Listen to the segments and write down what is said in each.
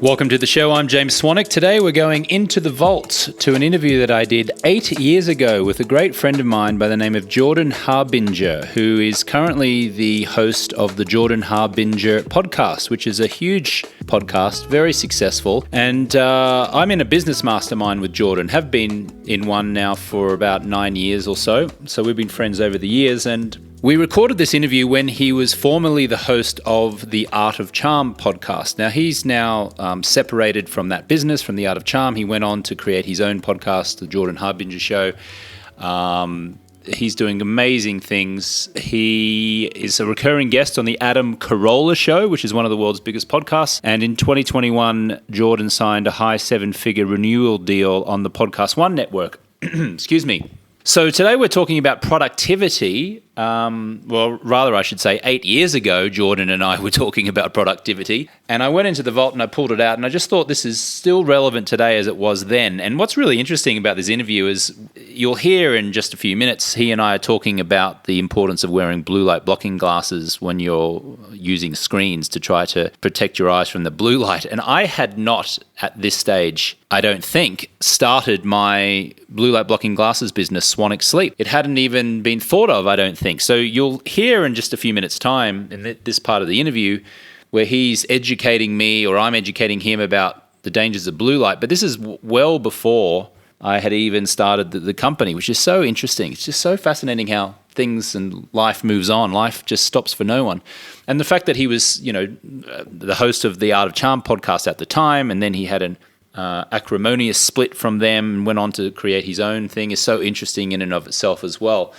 Welcome to the show. I'm James Swanwick. Today we're going into the vault to an interview that I did 8 years ago with a great friend of mine by the name of Jordan Harbinger, who is currently the host of the Jordan Harbinger podcast, which is a huge podcast, very successful. And I'm in a business mastermind with Jordan, have been in one now for about 9 years or so. So we've been friends over the years, and we recorded this interview when he was formerly the host of the Art of Charm podcast. Now, he's now separated from that business, from the Art of Charm. He went on to create his own podcast, the Jordan Harbinger Show. He's doing amazing things. He is a recurring guest on the Adam Carolla Show, which is one of the world's biggest podcasts. And in 2021, Jordan signed a high seven-figure renewal deal on the Podcast One network. Excuse me. So today we're talking about productivity. Well, rather I should say 8 years ago, Jordan and I were talking about productivity. And I went into the vault and I pulled it out, and I just thought this is still relevant today as it was then. And what's really interesting about this interview is you'll hear in just a few minutes, he and I are talking about the importance of wearing blue light blocking glasses when you're using screens to try to protect your eyes from the blue light. And I had not at this stage, I don't think, started my blue light blocking glasses business, Swanwick Sleep. It hadn't even been thought of, I don't think. So you'll hear in just a few minutes' time in this part of the interview where he's educating me or I'm educating him about the dangers of blue light. But this is well before I had even started the company, which is so interesting. It's just so fascinating how things and life moves on. Life just stops for no one. And the fact that he was, the host of the Art of Charm podcast at the time, and then he had an acrimonious split from them and went on to create his own thing, is so interesting in and of itself as well.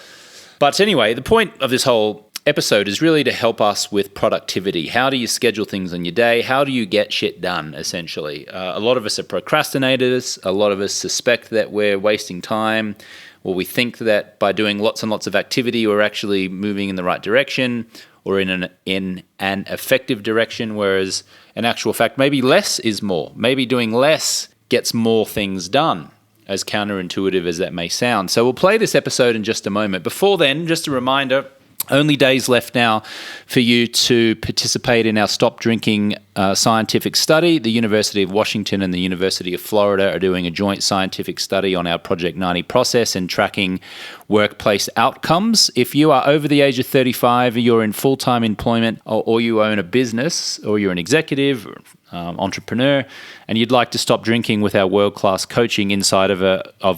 But anyway, the point of this whole episode is really to help us with productivity. How do you schedule things in your day? How do you get shit done, essentially? A lot of us are procrastinators. A lot of us suspect that we're wasting time, or we think that by doing lots and lots of activity, we're actually moving in the right direction or in an effective direction, whereas in actual fact, maybe less is more. Maybe doing less gets more things done, as counterintuitive as that may sound. So we'll play this episode in just a moment. Before then, just a reminder, only days left now for you to participate in our Stop Drinking scientific study. The University of Washington and the University of Florida are doing a joint scientific study on our Project 90 process and tracking workplace outcomes. If you are over the age of 35, or you're in full-time employment, or you own a business, or you're an executive, entrepreneur, and you'd like to stop drinking with our world-class coaching inside of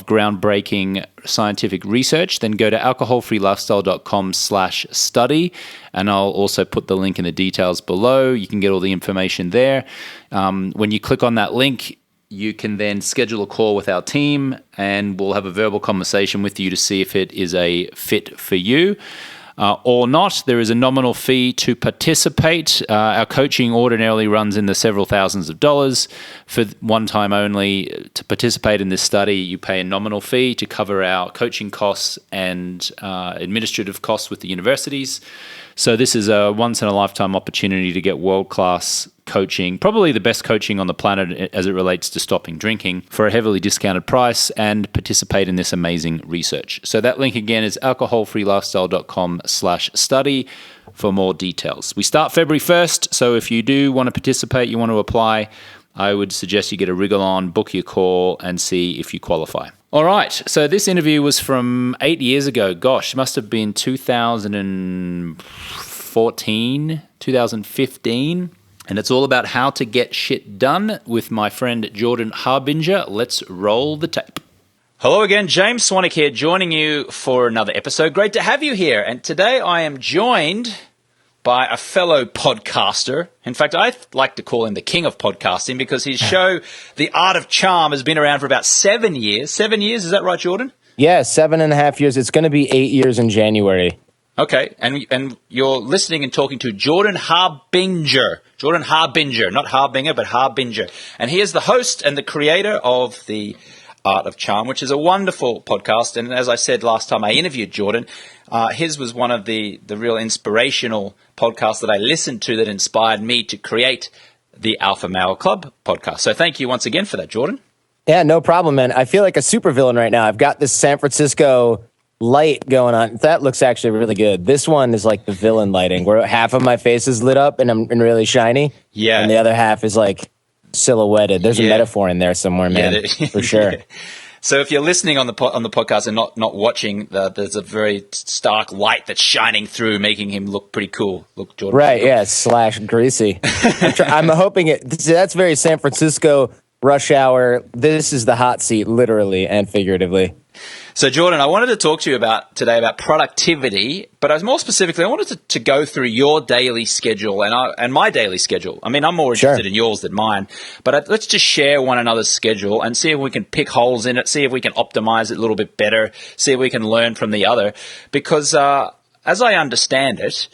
groundbreaking scientific research, then go to alcoholfreelifestyle.com/study, and I'll also put the link in the details below. You can get all the information there. When you click on that link, you can then schedule a call with our team, and we'll have a verbal conversation with you to see if it is a fit for you. Or not. There is a nominal fee to participate. Our coaching ordinarily runs in the several thousands of dollars. For one time only, to participate in this study, you pay a nominal fee to cover our coaching costs and administrative costs with the universities. So this is a once-in-a-lifetime opportunity to get world-class coaching, probably the best coaching on the planet as it relates to stopping drinking, for a heavily discounted price, and participate in this amazing research. So that link again is alcoholfreelifestyle.com/study for more details. We start February 1st, so if you do want to participate, you want to apply, I would suggest you get a wriggle on, book your call, and see if you qualify. All right, so this interview was from 8 years ago. Gosh, must have been 2014, 2015. And it's all about how to get shit done with my friend Jordan Harbinger. Let's roll the tape. Hello again, James Swanwick here, joining you for another episode. Great to have you here. And today I am joined by a fellow podcaster. In fact, I like to call him the king of podcasting because his show, The Art of Charm, has been around for about 7 years. 7 years, is that right, Jordan? Yeah, 7.5 years. It's going to be 8 years in January. Okay, and you're listening and talking to Jordan Harbinger. Jordan Harbinger, not Harbinger, but Harbinger. And he is the host and the creator of The Art of Charm, which is a wonderful podcast. And as I said last time I interviewed Jordan, his was one of the real inspirational podcasts that I listened to that inspired me to create the Alpha Male Club podcast. So thank you once again for that, Jordan. Yeah, no problem, man. I feel like a supervillain right now. I've got this San Francisco light going on. That looks actually really good. This one is like the villain lighting, where half of my face is lit up and I'm really shiny. Yeah. And the other half is like silhouetted. There's a metaphor in there somewhere, man, for sure. Yeah. So if you're listening on the podcast and not watching, there's a very stark light that's shining through, making him look pretty cool. Look, Jordan. Right, yeah, / greasy. I'm hoping that's very San Francisco rush hour. This is the hot seat, literally and figuratively. So, Jordan, I wanted to talk to you today about productivity, but more specifically, I wanted to go through your daily schedule and my daily schedule. I mean, I'm more interested in yours than mine, but let's just share one another's schedule and see if we can pick holes in it, see if we can optimize it a little bit better, see if we can learn from the other. Because as I understand it,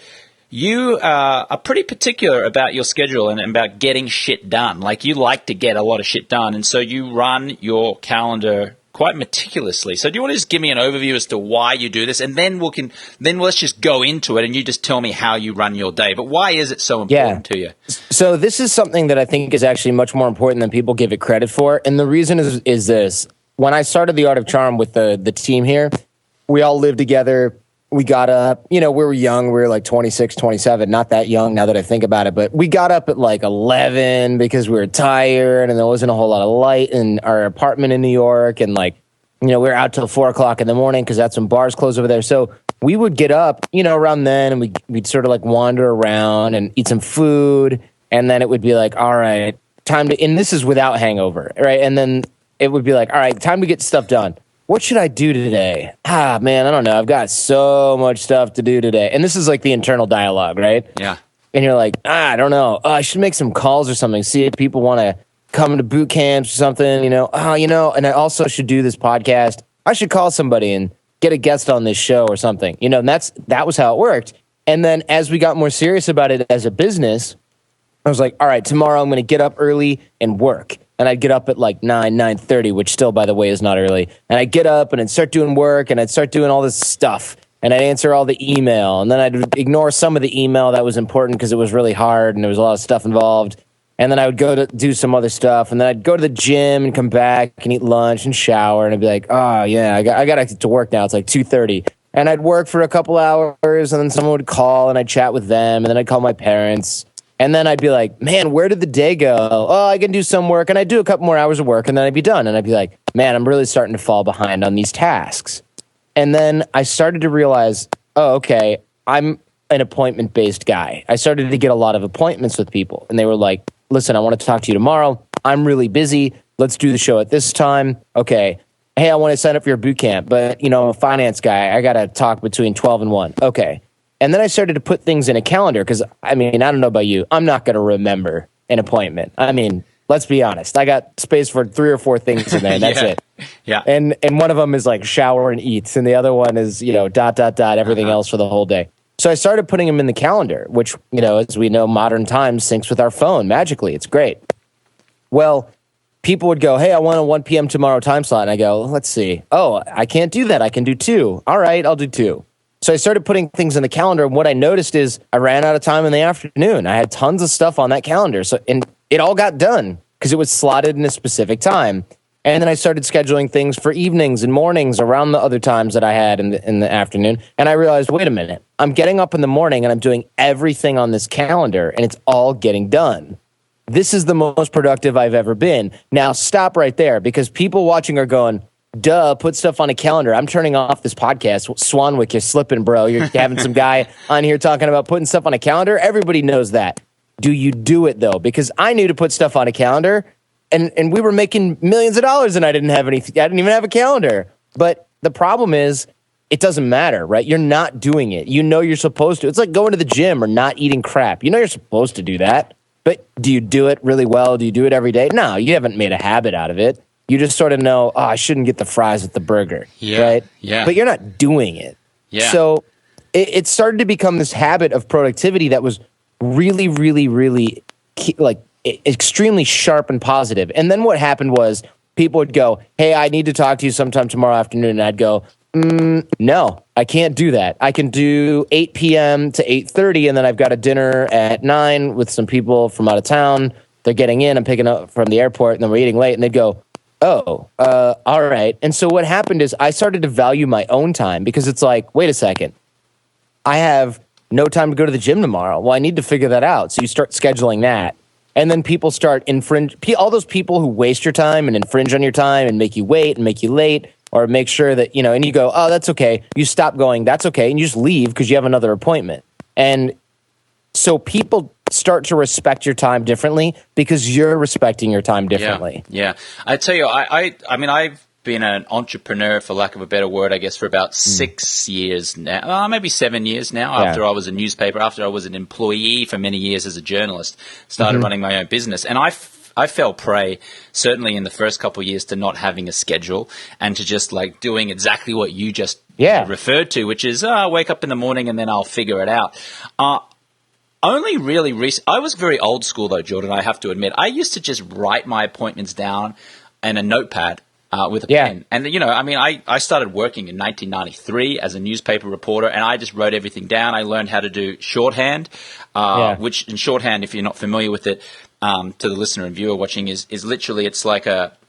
you are pretty particular about your schedule and about getting shit done. Like, you like to get a lot of shit done, and so you run your calendar quite meticulously. So do you want to just give me an overview as to why you do this? And then let's just go into it and you just tell me how you run your day. But why is it so important to you? So this is something that I think is actually much more important than people give it credit for. And the reason is this. When I started the Art of Charm with the team here, we all lived together. We got up, we were young. We were like 26, 27, not that young now that I think about it. But we got up at like 11 because we were tired and there wasn't a whole lot of light in our apartment in New York. And we were out till 4 o'clock in the morning because that's when bars close over there. So we would get up, around then, and we'd sort of like wander around and eat some food. And then it would be like, all right, time to, and this is without hangover, right? And then it would be like, all right, time to get stuff done. What should I do today? Man, I don't know. I've got so much stuff to do today. And this is like the internal dialogue, right? Yeah. And you're like, I don't know. I should make some calls or something. See if people want to come to boot camps or something, and I also should do this podcast. I should call somebody and get a guest on this show or something, and that was how it worked. And then as we got more serious about it as a business, I was like, all right, tomorrow I'm going to get up early and work. And I'd get up at like 9:30, which still, by the way, is not early. And I'd get up and I'd start doing work and I'd start doing all this stuff. And I'd answer all the email. And then I'd ignore some of the email that was important because it was really hard and there was a lot of stuff involved. And then I would go to do some other stuff. And then I'd go to the gym and come back and eat lunch and shower. And I'd be like, oh, yeah, I got to get to work now. It's like 2:30. And I'd work for a couple hours and then someone would call and I'd chat with them. And then I'd call my parents. And then I'd be like, man, where did the day go? Oh, I can do some work. And I'd do a couple more hours of work and then I'd be done. And I'd be like, man, I'm really starting to fall behind on these tasks. And then I started to realize, oh, okay, I'm an appointment-based guy. I started to get a lot of appointments with people. And they were like, listen, I want to talk to you tomorrow. I'm really busy. Let's do the show at this time. Okay. Hey, I want to sign up for your boot camp. But, I'm a finance guy. I got to talk between 12 and 1. Okay. And then I started to put things in a calendar because, I don't know about you. I'm not going to remember an appointment. Let's be honest. I got space for 3 or 4 things in there, and that's it. Yeah. And one of them is like shower and eat, and the other one is, everything else for the whole day. So I started putting them in the calendar, which, as we know, modern times syncs with our phone magically. It's great. Well, people would go, hey, I want a 1 p.m. tomorrow time slot. And I go, let's see. Oh, I can't do that. I can do 2. All right, I'll do 2. So I started putting things in the calendar. And what I noticed is I ran out of time in the afternoon. I had tons of stuff on that calendar. And it all got done because it was slotted in a specific time. And then I started scheduling things for evenings and mornings around the other times that I had in the afternoon. And I realized, wait a minute, I'm getting up in the morning and I'm doing everything on this calendar and it's all getting done. This is the most productive I've ever been. Now stop right there because people watching are going, duh, put stuff on a calendar. I'm turning off this podcast. Swanwick, you're slipping, bro. You're having some guy on here talking about putting stuff on a calendar. Everybody knows that. Do you do it though? Because I knew to put stuff on a calendar. And we were making millions of dollars and I didn't have anything. I didn't even have a calendar. But the problem is it doesn't matter, right? You're not doing it. You're supposed to. It's like going to the gym or not eating crap. You're supposed to do that. But do you do it really well? Do you do it every day? No, you haven't made a habit out of it. You just sort of know, I shouldn't get the fries with the burger, right? Yeah. But you're not doing it. Yeah. So it started to become this habit of productivity that was really, really, really extremely sharp and positive. And then what happened was people would go, hey, I need to talk to you sometime tomorrow afternoon. And I'd go, no, I can't do that. I can do 8 p.m. to 8:30, and then I've got a dinner at 9 with some people from out of town. They're getting in. I'm picking up from the airport, and then we're eating late. And they'd go, oh, all right. And so what happened is I started to value my own time because it's like, wait a second. I have no time to go to the gym tomorrow. Well, I need to figure that out. So you start scheduling that. And then people start all those people who waste your time and infringe on your time and make you wait and make you late, or make sure that, and you go, oh, that's okay. You stop going, that's okay. And you just leave because you have another appointment. And so people start to respect your time differently because you're respecting your time differently. Yeah. I tell you, I mean, I've been an entrepreneur, for lack of a better word, I guess, for about 6 years now, maybe 7 years now, after I was a newspaper, after I was an employee for many years as a journalist, started running my own business. And I fell prey, certainly in the first couple of years, to not having a schedule and to just like doing exactly what you just referred to, which is, I wake up in the morning and then I'll figure it out. Only really recent. I was very old school though, Jordan, I have to admit. I used to just write my appointments down in a notepad with a pen. And, I started working in 1993 as a newspaper reporter, and I just wrote everything down. I learned how to do shorthand, which in shorthand, if you're not familiar with it, to the listener and viewer watching, is literally, it's like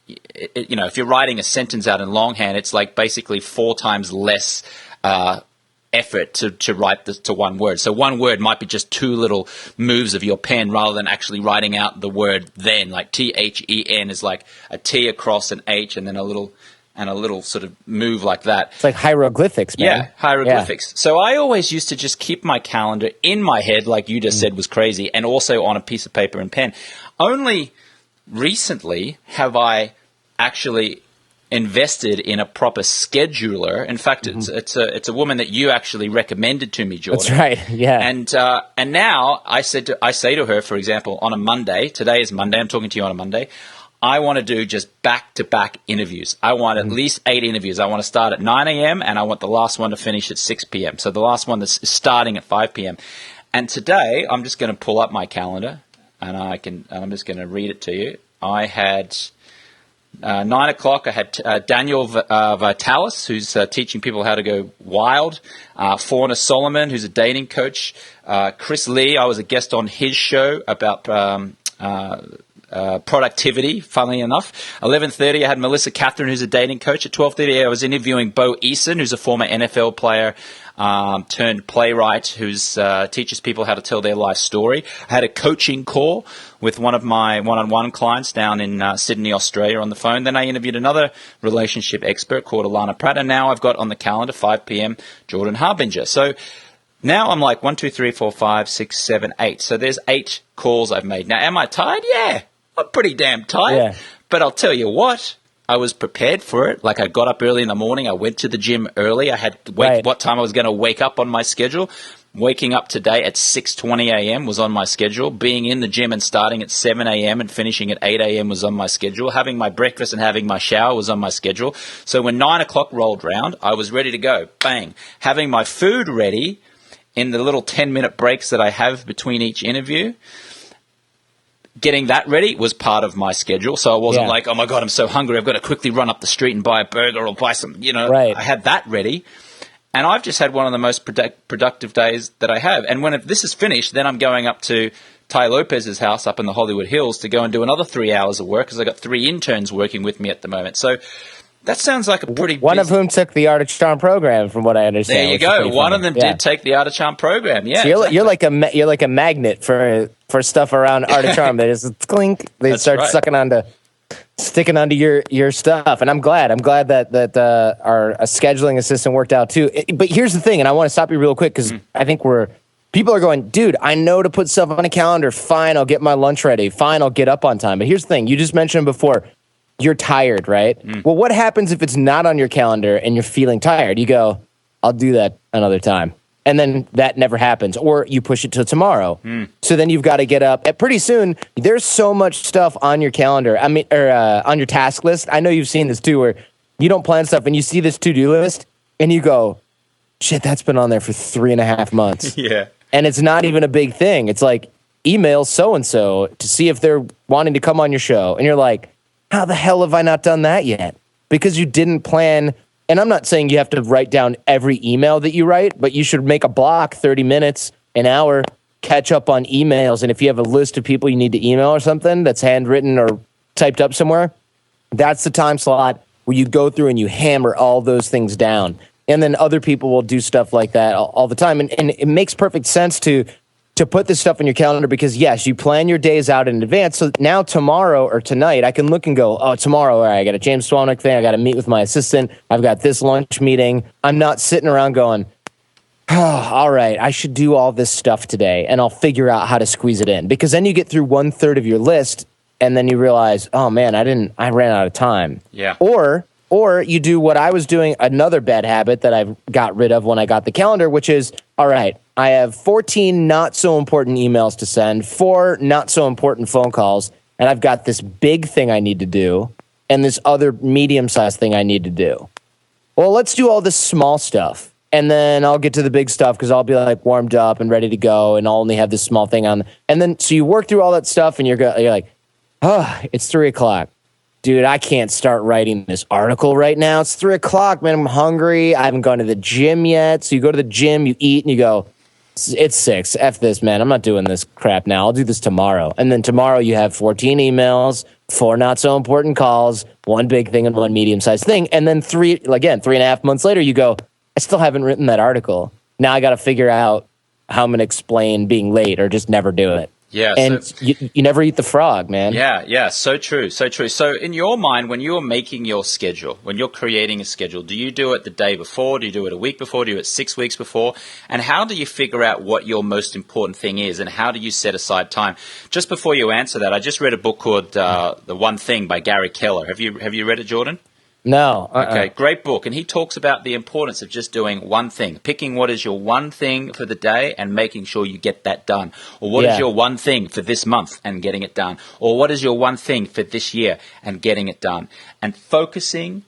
if you're writing a sentence out in longhand, it's like basically 4 times less effort to write to one word. So one word might be just 2 little moves of your pen rather than actually writing out the word then. Like THEN is like a T across an H and then a little sort of move like that. It's like hieroglyphics, man. Yeah, hieroglyphics. Yeah. So I always used to just keep my calendar in my head, like you just said was crazy, and also on a piece of paper and pen. Only recently have I actually invested in a proper scheduler. In fact, it's a woman that you actually recommended to me, Jordan. That's right. Yeah. And now I say to her, for example, on a Monday. Today is Monday. I'm talking to you on a Monday. I want to do just back-to-back interviews. I want at least 8 interviews. I want to start at 9 a.m. and I want the last one to finish at 6 p.m. So the last one that's starting at 5 p.m. And today I'm just going to pull up my calendar and I'm just going to read it to you. I had 9 o'clock, I had Daniel Vitalis, who's teaching people how to go wild. Fauna Solomon, who's a dating coach. Chris Lee, I was a guest on his show about productivity, funnily enough. 11:30, I had Melissa Catherine, who's a dating coach. At 12:30, I was interviewing Bo Eason, who's a former NFL player turned playwright who's teaches people how to tell their life story. I had a coaching call with one of my one-on-one clients down in Sydney, Australia on the phone. Then I interviewed another relationship expert called Alana Pratt, and now I've got on the calendar 5 p.m. Jordan Harbinger. So now I'm like 1, 2, 3, 4, 5, 6, 7, 8. So there's 8 calls I've made. Now, am I tired? Yeah, I'm pretty damn tired. Yeah. But I'll tell you what, I was prepared for it. Like I got up early in the morning. I went to the gym early. I had what time I was going to wake up on my schedule. Waking up today at 6:20 a.m. was on my schedule. Being in the gym and starting at 7 a.m. and finishing at 8 a.m. was on my schedule. Having my breakfast and having my shower was on my schedule. So when 9 o'clock rolled round, I was ready to go. Bang. Having my food ready in the little 10-minute breaks that I have between each interview. Getting that ready was part of my schedule. So I wasn't like, oh, my God, I'm so hungry. I've got to quickly run up the street and buy a burger or buy some, I had that ready. And I've just had one of the most productive days that I have. And when this is finished, then I'm going up to Ty Lopez's house up in the Hollywood Hills to go and do another 3 hours of work because I've got 3 interns working with me at the moment. So that sounds like a pretty One of whom took the Art of Charm program, from what I understand. There you go. One of them did take the Art of Charm program. Yeah, so you're like a magnet for stuff around Art of Charm. They just clink. They start sticking onto your stuff. And I'm glad that our scheduling assistant worked out too. But here's the thing, and I want to stop you real quick because I think people are going, dude, I know to put stuff on a calendar. Fine, I'll get my lunch ready. Fine, I'll get up on time. But here's the thing, you just mentioned before. You're tired, right? Well, what happens if it's not on your calendar and you're feeling tired? You go, I'll do that another time. And then that never happens. Or you push it till tomorrow. So then you've got to get up. And pretty soon, there's so much stuff on your calendar. on your task list. I know you've seen this too, where you don't plan stuff and you see this to-do list and you go, shit, that's been on there for 3.5 months. Yeah. And it's not even a big thing. It's like, email so-and-so to see if they're wanting to come on your show. And you're like, how the hell have I not done that yet? Because you didn't plan. And I'm not saying you have to write down every email that you write, but you should make a block, 30 minutes, an hour, catch up on emails. And if you have a list of people you need to email or something that's handwritten or typed up somewhere, that's the time slot where you go through and you hammer all those things down. And then other people will do stuff like that all the time. And it makes perfect sense to to put this stuff in your calendar because, yes, you plan your days out in advance. So now tomorrow or tonight, I can look and go, oh, tomorrow, all right, I got a James Swanick thing. I got to meet with my assistant. I've got this lunch meeting. I'm not sitting around going, oh, all right, I should do all this stuff today, and I'll figure out how to squeeze it in. Because then you get through 1/3 of your list, and then you realize, oh, man, I ran out of time. Yeah. Or you do what I was doing, another bad habit that I've got rid of when I got the calendar, which is, all right, I have 14 not so important emails to send, 4 not so important phone calls, and I've got this big thing I need to do and this other medium-sized thing I need to do. Well, let's do all this small stuff, and then I'll get to the big stuff because I'll be like warmed up and ready to go, and I'll only have this small thing on. And then so you work through all that stuff, and you're like, oh, it's 3 o'clock. Dude, I can't start writing this article right now. It's 3 o'clock, man. I'm hungry. I haven't gone to the gym yet. So you go to the gym, you eat, and you go, it's 6. F this, man. I'm not doing this crap now. I'll do this tomorrow. And then tomorrow you have 14 emails, 4 not so important calls, 1 big thing and 1 medium-sized thing. And then 3.5 months later, you go, I still haven't written that article. Now I got to figure out how I'm going to explain being late or just never do it. Yeah, and so, you never eat the frog, man. Yeah, so true, so true. So in your mind, when you're making your schedule, when you're creating a schedule, do you do it the day before? Do you do it a week before? Do you do it 6 weeks before? And how do you figure out what your most important thing is, and how do you set aside time? Just before you answer that, I just read a book called The One Thing by Gary Keller. Have you read it, Jordan? No. Okay, great book. And he talks about the importance of just doing one thing, picking what is your one thing for the day and making sure you get that done. Or what is your one thing for this month and getting it done. Or what is your one thing for this year and getting it done. And focusing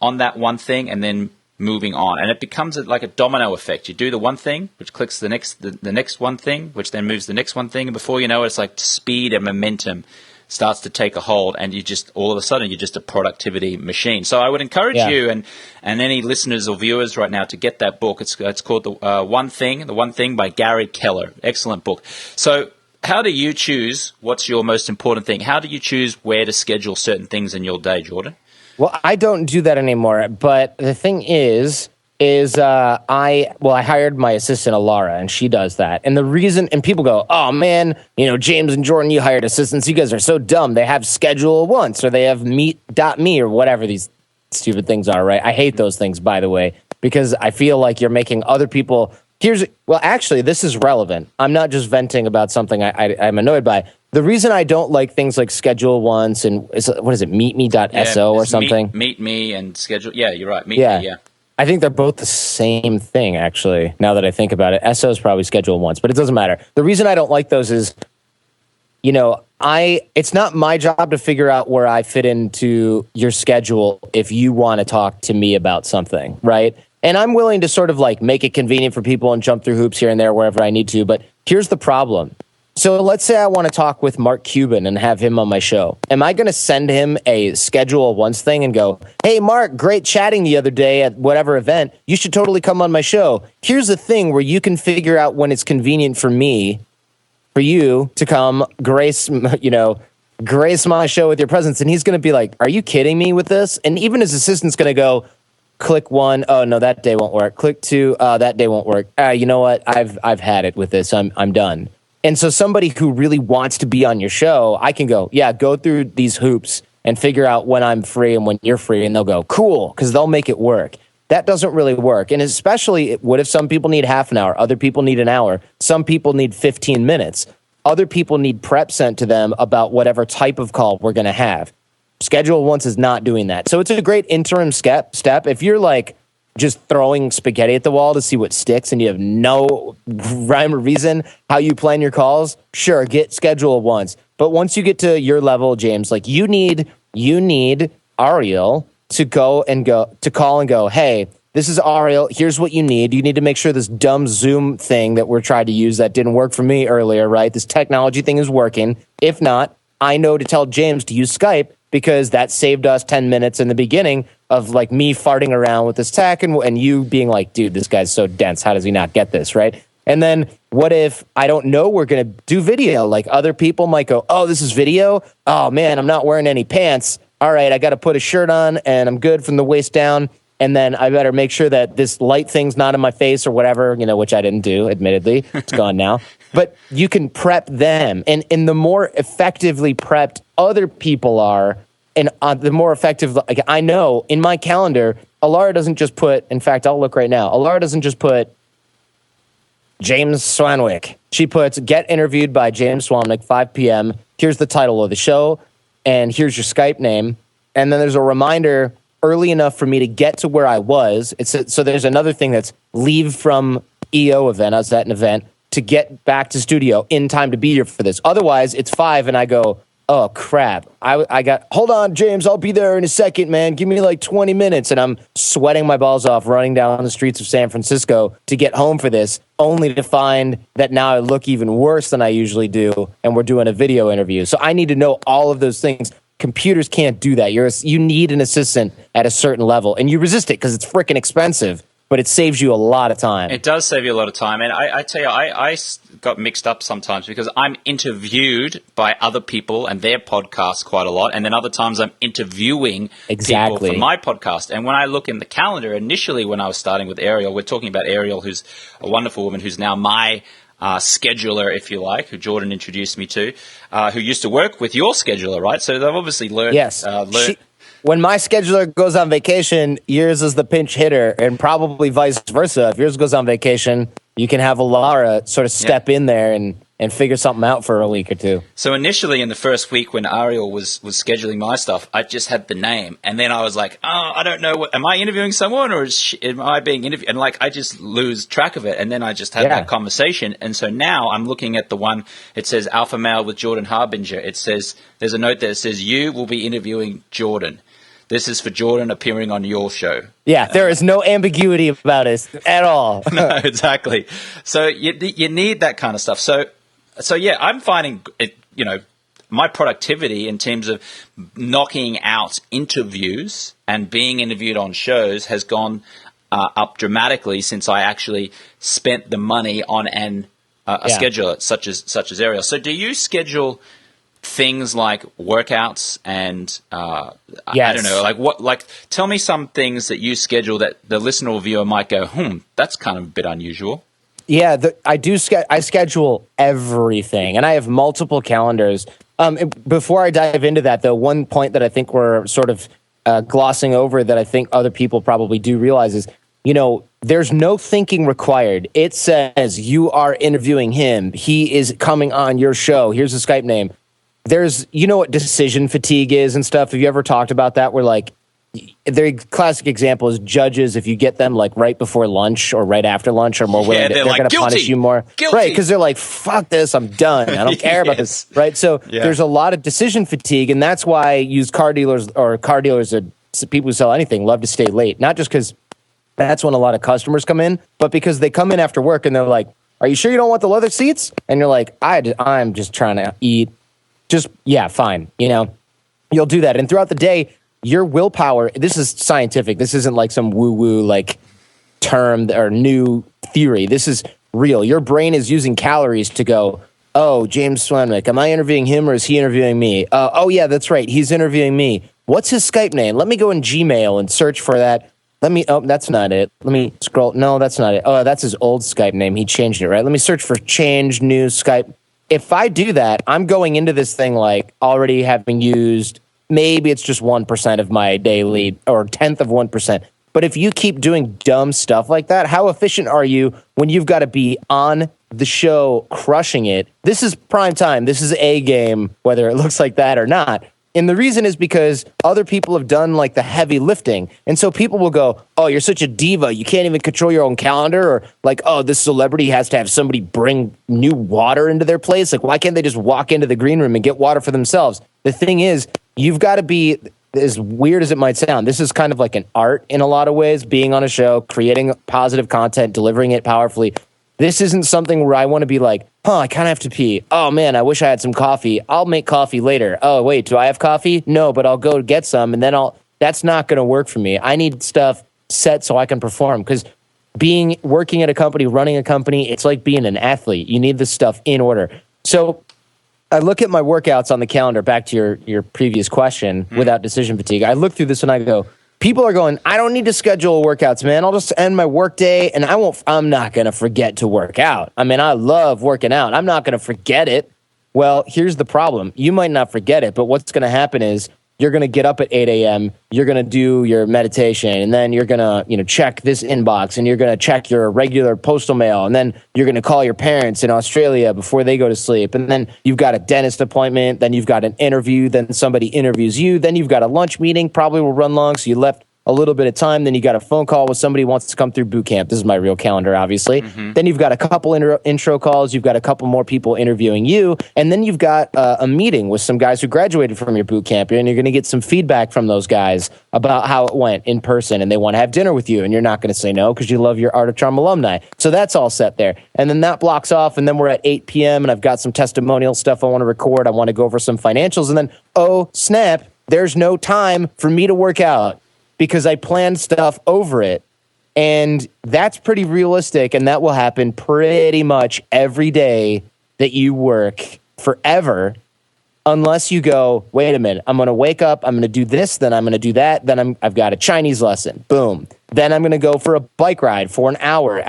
on that one thing and then moving on. And it becomes like a domino effect. You do the one thing, which clicks the next one thing, which then moves the next one thing. And before you know it, it's like speed and momentum starts to take a hold, and you just all of a sudden you're just a productivity machine. So I would encourage you and any listeners or viewers right now to get that book. It's called The One Thing by Gary Keller. Excellent book. So how do you choose what's your most important thing? How do you choose where to schedule certain things in your day, Jordan? Well, I don't do that anymore. But the thing is I hired my assistant, Alara, and she does that. And the reason, and people go, oh man, James and Jordan, you hired assistants. You guys are so dumb. They have schedule once, or they have meet.me, or whatever these stupid things are, right? I hate those things, by the way, because I feel like you're making other people, actually, this is relevant. I'm not just venting about something I'm annoyed by. The reason I don't like things like schedule once and what is it, meetme.so or something? Meet me and schedule. Yeah, you're right. Meet me, yeah. I think they're both the same thing, actually, now that I think about it. SO is probably scheduled once, but it doesn't matter. The reason I don't like those is, it's not my job to figure out where I fit into your schedule if you want to talk to me about something, right? And I'm willing to sort of like make it convenient for people and jump through hoops here and there wherever I need to. But here's the problem. So let's say I want to talk with Mark Cuban and have him on my show. Am I going to send him a schedule once thing and go, hey, Mark, great chatting the other day at whatever event. You should totally come on my show. Here's the thing where you can figure out when it's convenient for you to come grace my show with your presence. And he's going to be like, are you kidding me with this? And even his assistant's going to go, click 1, oh no, that day won't work. Click 2, that day won't work. You know what? I've had it with this. I'm done. And so somebody who really wants to be on your show, I can go through these hoops and figure out when I'm free and when you're free. And they'll go, cool, because they'll make it work. That doesn't really work. And especially, what if some people need half an hour? Other people need an hour. Some people need 15 minutes. Other people need prep sent to them about whatever type of call we're going to have. Schedule once is not doing that. So it's a great interim step. If you're like just throwing spaghetti at the wall to see what sticks and you have no rhyme or reason how you plan your calls, sure, get schedule once. But once you get to your level, James, like you need Ariel to call and go, hey, this is Ariel. Here's what you need. You need to make sure this dumb Zoom thing that we're trying to use that didn't work for me earlier, right? This technology thing is working. If not, I know to tell James to use Skype because that saved us 10 minutes in the beginning of like me farting around with this tech and you being like, dude, this guy's so dense. How does he not get this, right? And then what if I don't know we're going to do video? Like other people might go, oh, this is video? Oh, man, I'm not wearing any pants. All right, I got to put a shirt on and I'm good from the waist down. And then I better make sure that this light thing's not in my face or whatever, which I didn't do, admittedly. It's gone now. but you can prep them. And the more effectively prepped other people are, and the more effective, like I know in my calendar, Alara doesn't just put, in fact, I'll look right now. Alara doesn't just put James Swanwick. She puts get interviewed by James Swanwick, 5 p.m. Here's the title of the show, and here's your Skype name. And then there's a reminder early enough for me to get to where I was. So there's another thing that's leave from EO event. I was at an event to get back to studio in time to be here for this. Otherwise, it's 5 and I go, oh, crap. I got, hold on, James, I'll be there in a second, man. Give me like 20 minutes. And I'm sweating my balls off running down the streets of San Francisco to get home for this, only to find that now I look even worse than I usually do, and we're doing a video interview. So I need to know all of those things. Computers can't do that. You need an assistant at a certain level, and you resist it because it's freaking expensive, but it saves you a lot of time. It does save you a lot of time. And I tell you, I got mixed up sometimes because I'm interviewed by other people and their podcasts quite a lot. And then other times I'm interviewing people for my podcast. And when I look in the calendar, initially when I was starting with Ariel, we're talking about Ariel, who's a wonderful woman, who's now my scheduler, if you like, who Jordan introduced me to, who used to work with your scheduler, right? So they've obviously learned. Yes. When my scheduler goes on vacation, yours is the pinch hitter, and probably vice versa. If yours goes on vacation, you can have Alara sort of step in there and figure something out for a week or two. So initially in the first week when Ariel was scheduling my stuff, I just had the name. And then I was like, oh, I don't know. Am I interviewing someone or am I being interviewed? And like, I just lose track of it. And then I just had that conversation. And so now I'm looking at the one, it says Alpha Male with Jordan Harbinger. It says, there's a note that says, you will be interviewing Jordan. This is for Jordan appearing on your show. Yeah, there is no ambiguity about it at all. No, exactly. So you need that kind of stuff. So yeah, I'm finding it, my productivity in terms of knocking out interviews and being interviewed on shows has gone up dramatically since I actually spent the money on a scheduler such as Ariel. So do you schedule things like workouts and I don't know, tell me some things that you schedule that the listener or viewer might go, that's kind of a bit unusual. Yeah, I schedule everything, and I have multiple calendars. Before I dive into that, though, one point that I think we're sort of glossing over that I think other people probably do realize is, there's no thinking required. It says you are interviewing him. He is coming on your show. Here's the Skype name. There's, what decision fatigue is and stuff. Have you ever talked about that? Where like, the classic example is judges. If you get them like right before lunch or right after lunch, or more willing, they're going to punish you more, right? Because they're like, "Fuck this, I'm done. I don't care about this." Right? So there's a lot of decision fatigue, and that's why used car dealers or people who sell anything love to stay late. Not just because that's when a lot of customers come in, but because they come in after work and they're like, "Are you sure you don't want the leather seats?" And you're like, "I'm just trying to eat." Fine. You'll do that. And throughout the day, your willpower, this is scientific. This isn't like some woo-woo like term or new theory. This is real. Your brain is using calories to go, oh, James Swanwick, am I interviewing him or is he interviewing me? Oh, yeah, that's right. He's interviewing me. What's his Skype name? Let me go in Gmail and search for that. That's not it. Let me scroll. No, that's not it. Oh, that's his old Skype name. He changed it, right? Let me search for change new Skype. If I do that, I'm going into this thing like already having used, maybe it's just 1% of my daily or 1/10 of 1%. But if you keep doing dumb stuff like that, how efficient are you when you've got to be on the show crushing it? This is prime time. This is a game, whether it looks like that or not. And the reason is because other people have done like the heavy lifting. And so people will go, oh, you're such a diva. You can't even control your own calendar. Or like, oh, this celebrity has to have somebody bring new water into their place. Like, why can't they just walk into the green room and get water for themselves? The thing is, you've got to be, as weird as it might sound, this is kind of like an art in a lot of ways, being on a show, creating positive content, delivering it powerfully. This isn't something where I want to be like, I kind of have to pee. Oh, man, I wish I had some coffee. I'll make coffee later. Oh, wait, do I have coffee? No, but I'll go get some, and then that's not going to work for me. I need stuff set so I can perform, because working at a company, running a company, it's like being an athlete. You need this stuff in order. So I look at my workouts on the calendar, back to your previous question, without decision fatigue. I look through this and I go, people are going, I don't need to schedule workouts, man. I'll just end my work day and I'm not going to forget to work out. I mean, I love working out. I'm not going to forget it. Well, here's the problem. You might not forget it, but what's going to happen is you're going to get up at 8 a.m., you're going to do your meditation, and then you're going to, check this inbox, and you're going to check your regular postal mail, and then you're going to call your parents in Australia before they go to sleep, and then you've got a dentist appointment, then you've got an interview, then somebody interviews you, then you've got a lunch meeting, probably will run long, so you left a little bit of time, then you got a phone call with somebody who wants to come through boot camp. This is my real calendar, obviously. Mm-hmm. Then you've got a couple intro calls, you've got a couple more people interviewing you, and then you've got a meeting with some guys who graduated from your boot camp, and you're going to get some feedback from those guys about how it went in person, and they want to have dinner with you, and you're not going to say no because you love your Art of Charm alumni. So that's all set there. And then that blocks off, and then we're at 8 p.m., and I've got some testimonial stuff I want to record. I want to go over some financials, and then, oh, snap, there's no time for me to work out, because I planned stuff over it. And that's pretty realistic, and that will happen pretty much every day that you work forever, unless you go, wait a minute, I'm going to wake up, I'm going to do this, then I'm going to do that, then I've got a Chinese lesson, boom. Then I'm going to go for a bike ride for an hour,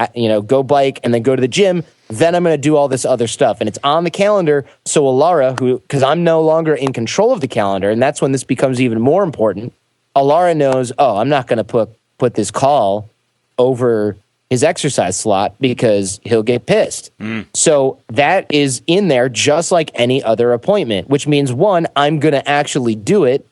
go bike and then go to the gym, then I'm going to do all this other stuff. And it's on the calendar, so Alara, because I'm no longer in control of the calendar, and that's when this becomes even more important, Alara knows, I'm not going to put this call over his exercise slot because he'll get pissed. So that is in there just like any other appointment, which means, one, I'm going to actually do it.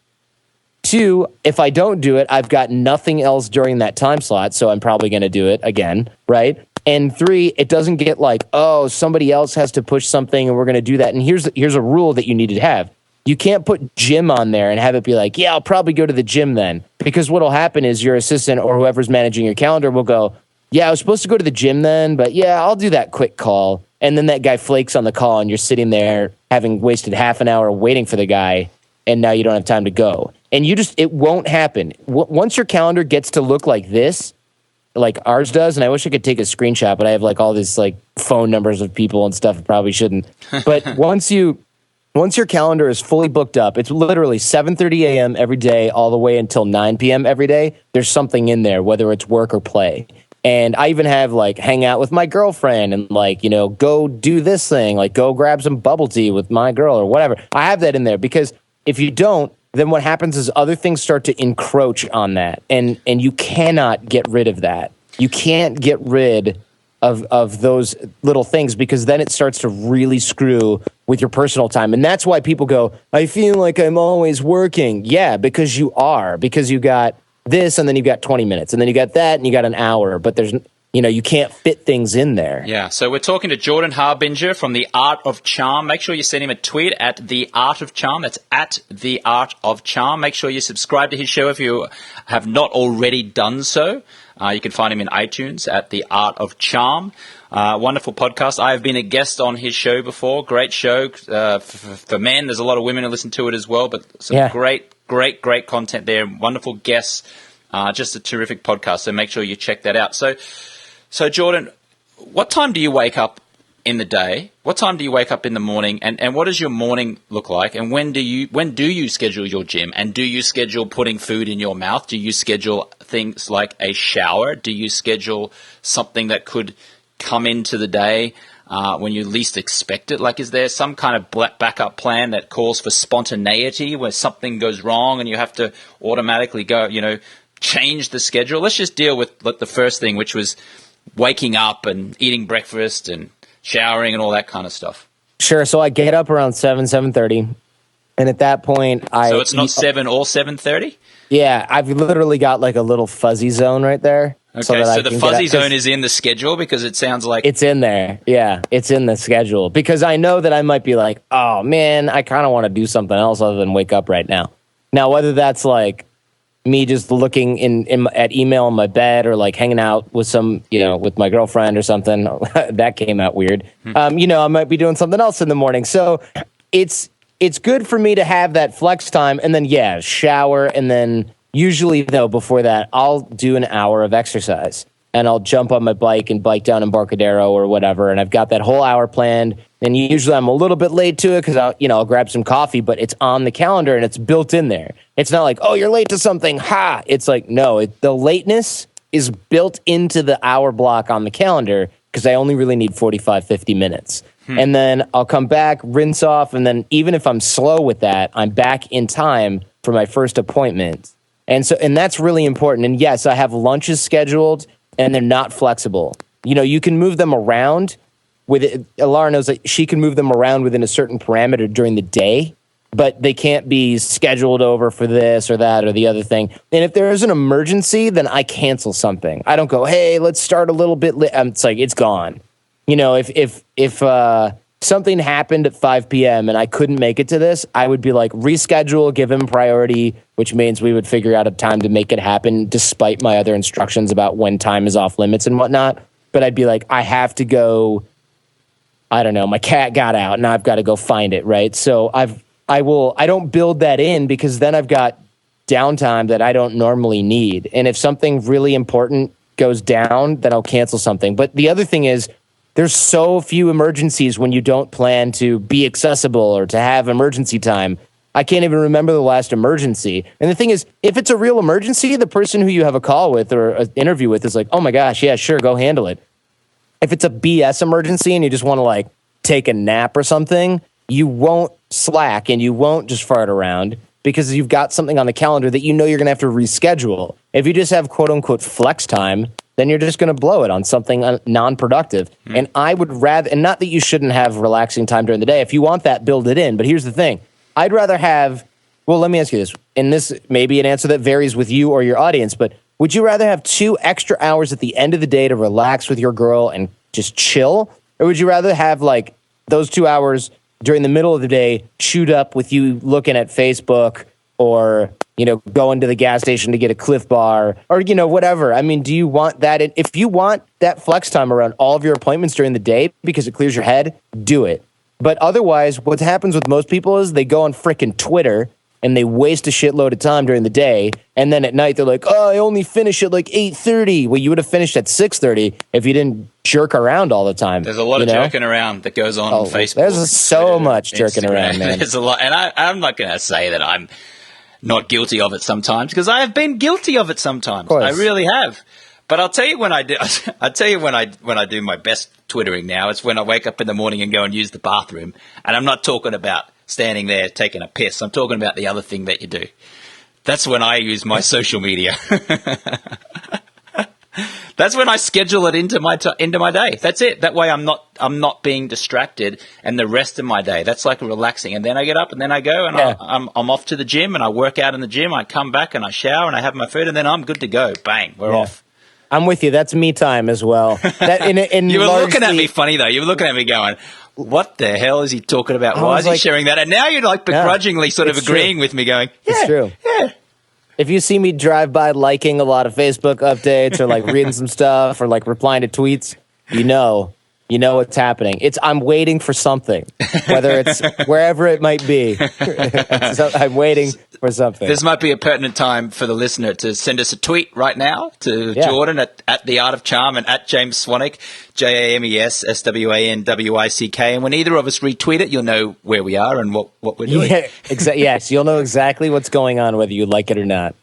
Two, if I don't do it, I've got nothing else during that time slot, so I'm probably going to do it again, right? And three, it doesn't get like, somebody else has to push something and we're going to do that. And here's a rule that you need to have. You can't put gym on there and have it be like, yeah, I'll probably go to the gym then. Because what'll happen is your assistant or whoever's managing your calendar will go, yeah, I was supposed to go to the gym then, but yeah, I'll do that quick call. And then that guy flakes on the call and you're sitting there having wasted half an hour waiting for the guy, and now you don't have time to go. And it won't happen. Once your calendar gets to look like this, like ours does, and I wish I could take a screenshot, but I have like all these like phone numbers of people and stuff. I probably shouldn't. But once your calendar is fully booked up, it's literally 7:30 a.m. every day, all the way until 9 p.m. every day. There's something in there, whether it's work or play. And I even have like hang out with my girlfriend and like, go do this thing, like go grab some bubble tea with my girl or whatever. I have that in there because if you don't, then what happens is other things start to encroach on that. And you cannot get rid of that. You can't get rid of those little things, because then it starts to really screw with your personal time. And that's why people go, I feel like I'm always working. Yeah, because you are, because you got this and then you got 20 minutes and then you got that and you got an hour, but there's, you can't fit things in there. Yeah. So we're talking to Jordan Harbinger from The Art of Charm. Make sure you send him a tweet at The Art of Charm. That's at The Art of Charm. Make sure you subscribe to his show if you have not already done so. You can find him in iTunes at The Art of Charm. Wonderful podcast. I have been a guest on his show before. Great show for men. There's a lot of women who listen to it as well, but some great content there. Wonderful guests. Just a terrific podcast. So make sure you check that out. So Jordan, what time do you wake up in the day? What time do you wake up in the morning? And what does your morning look like? And when do you schedule your gym? And do you schedule putting food in your mouth? Do you schedule things like a shower? Do you schedule something that could come into the day when you least expect it? Like, is there some kind of backup plan that calls for spontaneity where something goes wrong and you have to automatically go, change the schedule? Let's just deal with the first thing, which was waking up and eating breakfast and showering and all that kind of stuff. Sure. So I get up around 7:30. And at that point, So it's not 7 or 7:30? Yeah. I've literally got like a little fuzzy zone right there. Okay. So the fuzzy zone is in the schedule, because it sounds like it's in there. Yeah. It's in the schedule, because I know that I might be like, oh man, I kind of want to do something else other than wake up right now. Now, whether that's like me just looking at email in my bed, or like hanging out with with my girlfriend or something. That came out weird. I might be doing something else in the morning. So it's good for me to have that flex time, and then shower, and then usually though before that I'll do an hour of exercise, and I'll jump on my bike and bike down Embarcadero or whatever, and I've got that whole hour planned. And usually I'm a little bit late to it because I'll grab some coffee, but it's on the calendar and it's built in there. It's not like, oh, you're late to something. Ha! It's like, no, the lateness is built into the hour block on the calendar because I only really need 45, 50 minutes. And then I'll come back, rinse off, and then even if I'm slow with that, I'm back in time for my first appointment. And that's really important. And yes, I have lunches scheduled and they're not flexible. You can move them around. Alara knows that she can move them around within a certain parameter during the day, but they can't be scheduled over for this or that or the other thing. And if there is an emergency, then I cancel something. I don't go, hey, let's start a little bit late. It's like, it's gone. If something happened at 5 p.m. and I couldn't make it to this, I would be like, reschedule, give him priority, which means we would figure out a time to make it happen despite my other instructions about when time is off limits and whatnot. But I'd be like, I have to go, I don't know, my cat got out and I've got to go find it, right? So I don't build that in because then I've got downtime that I don't normally need. And if something really important goes down, then I'll cancel something. But the other thing is, there's so few emergencies when you don't plan to be accessible or to have emergency time. I can't even remember the last emergency. And the thing is, if it's a real emergency, the person who you have a call with or an interview with is like, oh my gosh, yeah, sure, go handle it. If it's a BS emergency and you just want to like take a nap or something, you won't slack and you won't just fart around because you've got something on the calendar that you're going to have to reschedule. If you just have quote unquote flex time, then you're just going to blow it on something non-productive. And I would rather, and not that you shouldn't have relaxing time during the day. If you want that, build it in. But here's the thing. I'd rather have, well, let me ask you this, and this may be an answer that varies with you or your audience, but would you rather have 2 extra hours at the end of the day to relax with your girl and just chill? Or would you rather have like those 2 hours during the middle of the day chewed up with you looking at Facebook or, going to the gas station to get a Cliff Bar or, whatever? I mean, do you want that? If you want that flex time around all of your appointments during the day because it clears your head, do it. But otherwise, what happens with most people is they go on frickin' Twitter and they waste a shitload of time during the day. And then at night, they're like, oh, I only finish at like 8:30. Well, you would have finished at 6:30 if you didn't jerk around all the time. There's a lot of jerking around that goes on Facebook. There's so much jerking around, man. There's a lot. And I'm not going to say that I'm not guilty of it sometimes because I have been guilty of it sometimes. I really have. But I'll tell you when I do. I'll tell you when I do my best twittering now. It's when I wake up in the morning and go and use the bathroom. And I'm not talking about standing there taking a piss. I'm talking about the other thing that you do. That's when I use my social media. That's when I schedule it into my day. That's it. That way I'm not being distracted, and the rest of my day, that's like relaxing. And then I get up and then I go and I'm off to the gym and I work out in the gym. I come back and I shower and I have my food and then I'm good to go. Bang, we're off. I'm with you. That's me time as well. You were looking at me funny though. You were looking at me going, what the hell is he talking about? Why is he sharing that? And now you're like begrudgingly sort of agreeing with me going, yeah, it's true. Yeah. If you see me drive by liking a lot of Facebook updates or like reading some stuff or like replying to tweets, you know what's happening. I'm waiting for something, whether it's wherever it might be. I'm waiting for something. This might be a pertinent time for the listener to send us a tweet right now to Jordan at The Art of Charm and at James Swanwick, JamesSwanwick. And when either of us retweet it, you'll know where we are and what we're doing. Yeah, yes, you'll know exactly what's going on, whether you like it or not.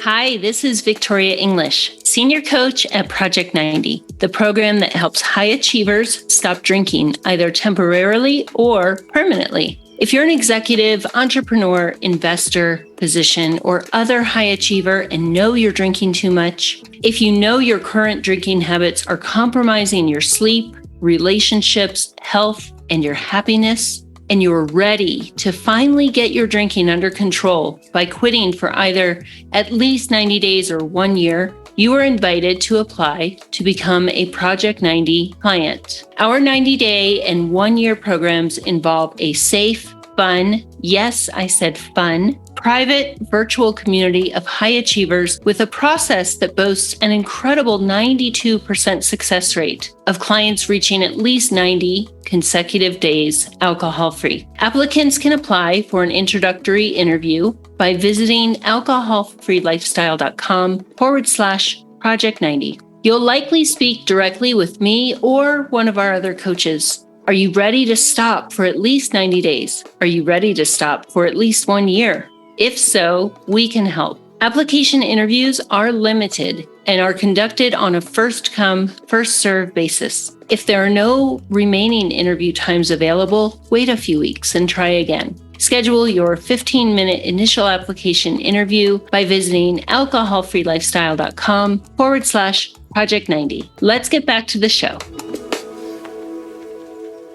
Hi, this is Victoria English, Senior Coach at Project 90, the program that helps high achievers stop drinking either temporarily or permanently. If you're an executive, entrepreneur, investor, physician, or other high achiever and know you're drinking too much, if you know your current drinking habits are compromising your sleep, relationships, health, and your happiness, and you're ready to finally get your drinking under control by quitting for either at least 90 days or 1 year, you are invited to apply to become a Project 90 client. Our 90-day and 1-year programs involve a safe, fun, yes, I said fun, private virtual community of high achievers with a process that boasts an incredible 92% success rate of clients reaching at least 90 consecutive days alcohol-free. Applicants can apply for an introductory interview by visiting alcoholfreelifestyle.com/Project 90. You'll likely speak directly with me or one of our other coaches. Are you ready to stop for at least 90 days? Are you ready to stop for at least 1 year? If so, we can help. Application interviews are limited and are conducted on a first-come, first-served basis. If there are no remaining interview times available, wait a few weeks and try again. Schedule your 15-minute initial application interview by visiting alcoholfreelifestyle.com/Project 90. Let's get back to the show.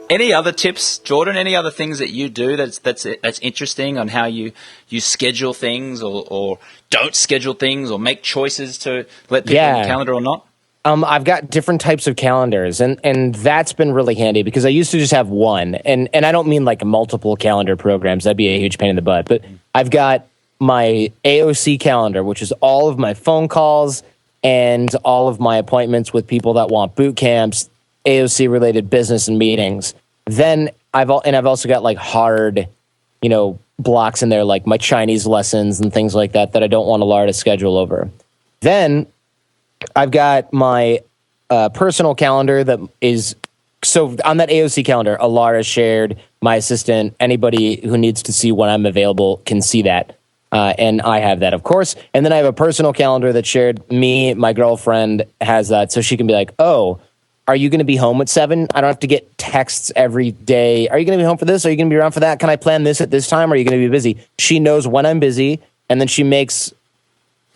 Any other tips, Jordan? Any other things that you do that's interesting on how you schedule things or don't schedule things or make choices to let people on the calendar or not? I've got different types of calendars, and that's been really handy because I used to just have one, and I don't mean like multiple calendar programs. That'd be a huge pain in the butt. But I've got my AOC calendar, which is all of my phone calls and all of my appointments with people that want boot camps, AOC related business and meetings. Then I've also got like hard, blocks in there, like my Chinese lessons and things like that I don't want Alara to schedule over. Then I've got my personal calendar that is, so on that AOC calendar, Alara shared, my assistant, anybody who needs to see when I'm available can see that. And I have that, of course. And then I have a personal calendar that shared, me, my girlfriend has that. So she can be like, oh, are you going to be home at 7? I don't have to get texts every day. Are you going to be home for this? Are you going to be around for that? Can I plan this at this time? Or are you going to be busy? She knows when I'm busy. And then she makes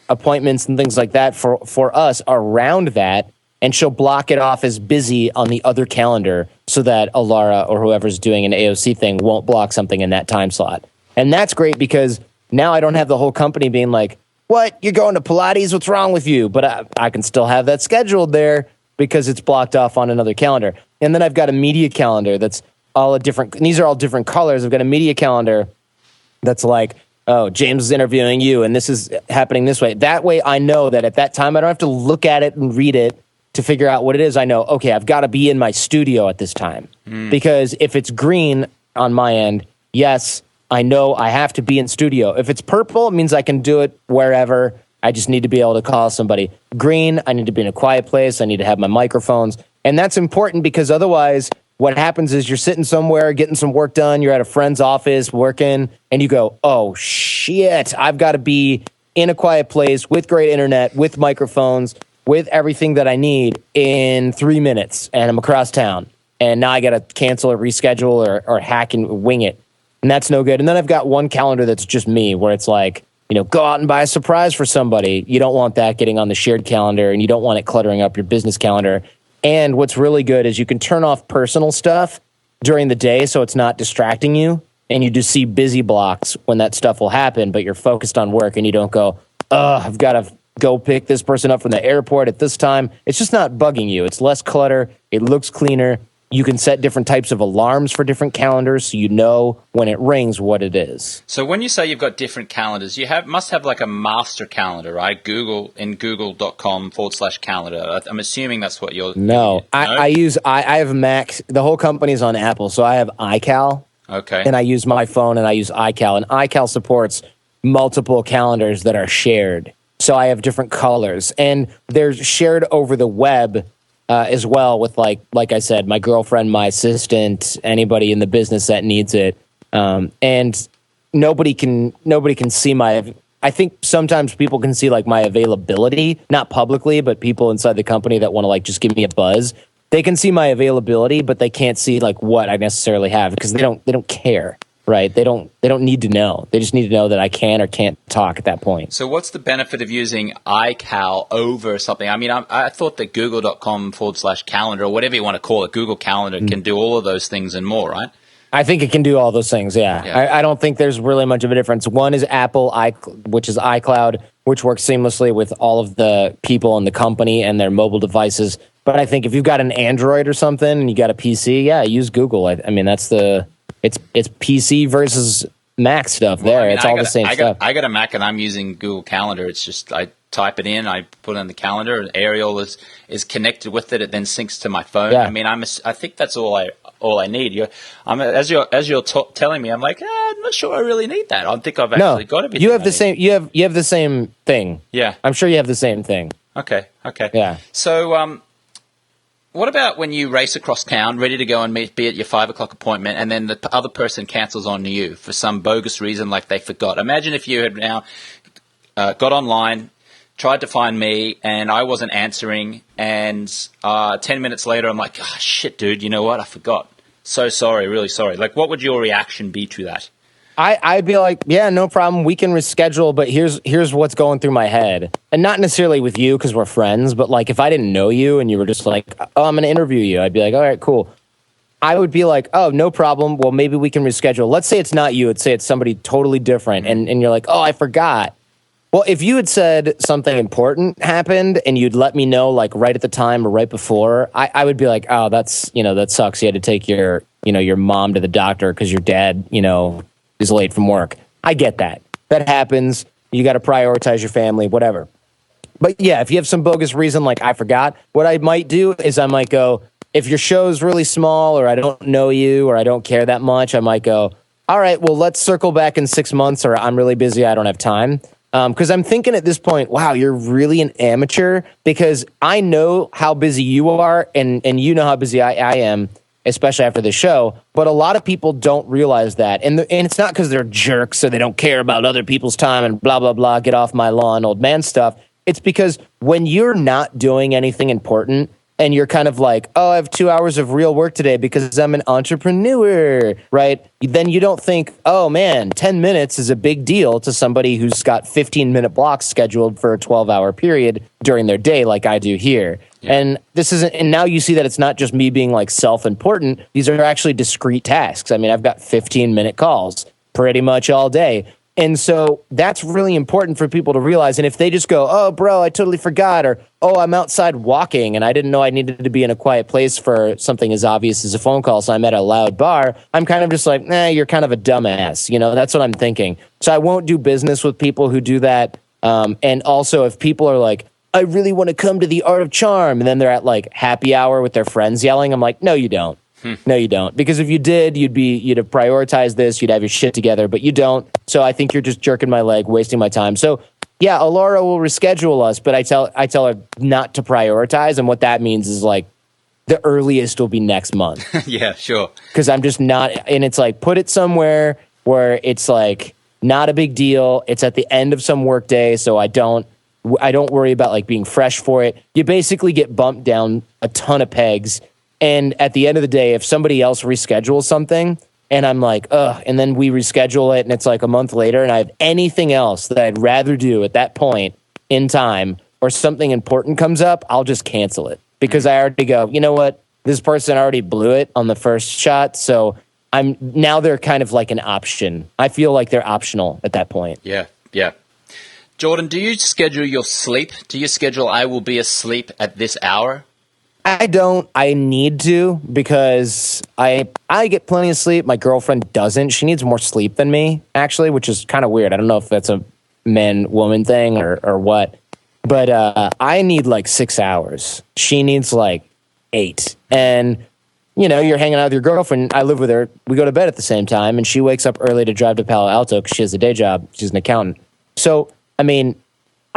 appointments and things like that for us around that. And she'll block it off as busy on the other calendar so that Alara or whoever's doing an AOC thing won't block something in that time slot. And that's great because now I don't have the whole company being like, what? You're going to Pilates? What's wrong with you? But I can still have that scheduled there because it's blocked off on another calendar. And then I've got a media calendar that's these are all different colors. I've got a media calendar that's like, oh, James is interviewing you and this is happening this way. That way I know that at that time I don't have to look at it and read it to figure out what it is. I know, okay, I've got to be in my studio at this time. Because if it's green on my end, yes, I know I have to be in studio. If it's purple, it means I can do it wherever. I just need to be able to call somebody. Green, I need to be in a quiet place. I need to have my microphones. And that's important because otherwise what happens is you're sitting somewhere getting some work done. You're at a friend's office working and you go, oh, shit, I've got to be in a quiet place with great internet, with microphones, with everything that I need in 3 minutes. And I'm across town. And now I got to cancel or reschedule or hack and wing it. And that's no good. And then I've got one calendar that's just me where it's like, go out and buy a surprise for somebody. You don't want that getting on the shared calendar and you don't want it cluttering up your business calendar. And what's really good is you can turn off personal stuff during the day so it's not distracting you. And you just see busy blocks when that stuff will happen, but you're focused on work and you don't go, I've got to go pick this person up from the airport at this time. It's just not bugging you. It's less clutter. It looks cleaner. You can set different types of alarms for different calendars so you know when it rings what it is. So when you say you've got different calendars, you must have like a master calendar, right? google.com/calendar. I'm assuming that's what you're... No, I have Mac. The whole company's on Apple, so I have iCal. Okay. And I use my phone and I use iCal. And iCal supports multiple calendars that are shared. So I have different colors. And they're shared over the web as well with like I said, my girlfriend, my assistant, anybody in the business that needs it. And nobody can see I think sometimes people can see like my availability, not publicly, but people inside the company that want to like just give me a buzz. They can see my availability, but they can't see like what I necessarily have because they don't care. Right. They don't need to know. They just need to know that I can or can't talk at that point. So what's the benefit of using iCal over something? I mean, I thought that google.com/calendar or whatever you want to call it, Google Calendar can do all of those things and more, right? I think it can do all those things, yeah. I don't think there's really much of a difference. One is Apple, which is iCloud, which works seamlessly with all of the people in the company and their mobile devices. But I think if you've got an Android or something and you got a PC, use Google. I mean, that's it's PC versus Mac stuff there. Well, I mean, it's all the same stuff. I got a Mac and I'm using Google Calendar. It's just I type it in, I put it on the calendar, and Ariel is connected with it. It then syncs to my phone. Yeah. I mean, I think that's all I need. As you're telling me, I'm like, I'm not sure I really need that. I don't think I've actually got everything. You have the same. You have the same thing. Yeah, I'm sure you have the same thing. Okay. Okay. Yeah. So, what about when you race across town, ready to go and be at your 5 o'clock appointment, and then the other person cancels on you for some bogus reason, like they forgot? Imagine if you had now got online, tried to find me, and I wasn't answering, and 10 minutes later, I'm like, oh, shit, dude, you know what? I forgot. So sorry, really sorry. Like, what would your reaction be to that? I'd be like, yeah, no problem. We can reschedule, but here's what's going through my head. And not necessarily with you because we're friends, but like if I didn't know you and you were just like, oh, I'm going to interview you, I'd be like, all right, cool. I would be like, oh, no problem. Well, maybe we can reschedule. Let's say it's not you. Let's say it's somebody totally different. And you're like, oh, I forgot. Well, if you had said something important happened and you'd let me know like right at the time or right before, I would be like, oh, that sucks. You had to take your mom to the doctor because your dad, is late from work. I get that. That happens. You got to prioritize your family, whatever. But yeah, if you have some bogus reason like I forgot, what I might do is I might go, if your show's really small or I don't know you or I don't care that much, I might go, all right, well, let's circle back in 6 months or I'm really busy. I don't have time. Because I'm thinking at this point, wow, you're really an amateur because I know how busy you are and you know how busy I am, especially after the show. But a lot of people don't realize that. And it's not because they're jerks or they don't care about other people's time and blah, blah, blah, get off my lawn, old man stuff. It's because when you're not doing anything important and you're kind of like, oh, I have 2 hours of real work today because I'm an entrepreneur, right? Then you don't think, oh man, 10 minutes is a big deal to somebody who's got 15-minute blocks scheduled for a 12-hour period during their day like I do here. Yeah. And now you see that it's not just me being like self-important. These are actually discrete tasks. I mean, I've got 15-minute calls pretty much all day. And so that's really important for people to realize. And if they just go, oh, bro, I totally forgot, or, oh, I'm outside walking and I didn't know I needed to be in a quiet place for something as obvious as a phone call, so I'm at a loud bar, I'm kind of just like, nah, you're kind of a dumbass. That's what I'm thinking. So I won't do business with people who do that. And also if people are like, I really want to come to the Art of Charm, and then they're at like happy hour with their friends yelling, I'm like, no, you don't. No, you don't. Because if you did, you'd have prioritized this, you'd have your shit together, but you don't. So I think you're just jerking my leg, wasting my time. So yeah, Alora will reschedule us, but I tell her not to prioritize. And what that means is like the earliest will be next month. Yeah, sure. Because I'm just not, and it's like, put it somewhere where it's like not a big deal. It's at the end of some work day. So I don't worry about like being fresh for it. You basically get bumped down a ton of pegs. And at the end of the day, if somebody else reschedules something and I'm like, ugh, and then we reschedule it and it's like a month later and I have anything else that I'd rather do at that point in time or something important comes up, I'll just cancel it because I already go, you know what? This person already blew it on the first shot. So now they're kind of like an option. I feel like they're optional at that point. Yeah. Yeah. Jordan, do you schedule your sleep? Do you schedule I will be asleep at this hour? I don't. I need to because I get plenty of sleep. My girlfriend doesn't. She needs more sleep than me, actually, which is kind of weird. I don't know if that's a man-woman thing or what. But I need like 6 hours. She needs like 8. And, you're hanging out with your girlfriend. I live with her. We go to bed at the same time. And she wakes up early to drive to Palo Alto because she has a day job. She's an accountant. So, I mean,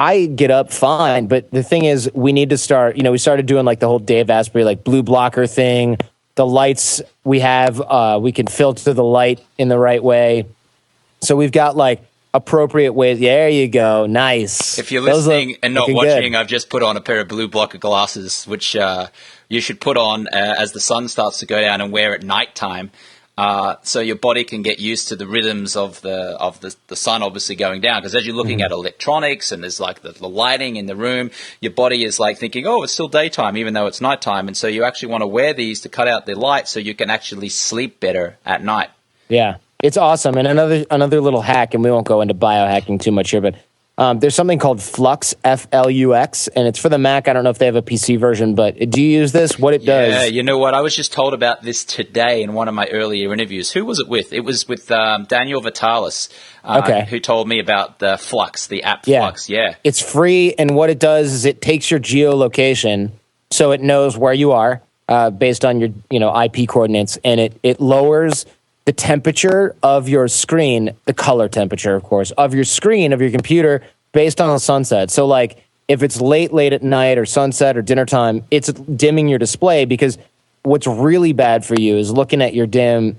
I get up fine, but the thing is, we need to start, we started doing like the whole Dave Asprey, like blue blocker thing. The lights we have, we can filter the light in the right way. So we've got like appropriate ways. There you go. Nice. If you're listening and not watching, good. I've just put on a pair of blue blocker glasses, which you should put on as the sun starts to go down and wear at nighttime. So your body can get used to the rhythms of the sun obviously going down. Because as you're looking at electronics and there's like the lighting in the room, your body is like thinking, oh, it's still daytime, even though it's nighttime. And so you actually want to wear these to cut out the light so you can actually sleep better at night. Yeah, it's awesome. And another little hack, and we won't go into biohacking too much here, but there's something called Flux, Flux, and it's for the Mac. I don't know if they have a PC version, but do you use this? What it does? Yeah, you know what? I was just told about this today in one of my earlier interviews. Who was it with? It was with Daniel Vitalis, who told me about the Flux, the app Flux. Yeah. It's free, and what it does is it takes your geolocation, so it knows where you are based on your IP coordinates, and it lowers the temperature of your screen, the color temperature, of course, of your screen, of your computer, based on the sunset. So, like, if it's late at night or sunset or dinner time, it's dimming your display, because what's really bad for you is looking at your dim